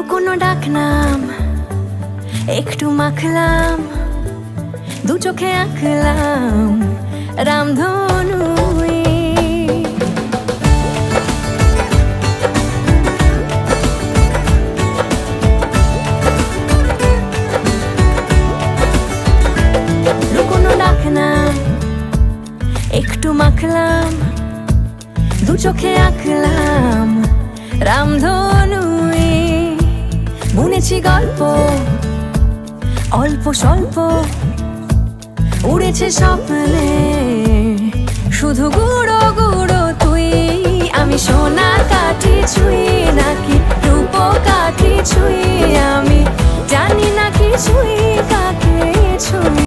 লুকোনো ডাকনাম একটু মাখলাম, দু চোখে আঁকলাম রামধনু। লুকোনো ডাকনাম একটু মাখলাম, দু চোখে আঁকলাম রামধনু। বুনেছি গল্প অল্প স্বল্প, উড়েছে স্বপ্নে শুধু গুঁড়ো গুঁড়ো তুই। আমি সোনা কাঠি ছুঁই নাকি রূপ কাঠি ছুঁই, আমি জানি না কিছুই কাকে ছুঁই।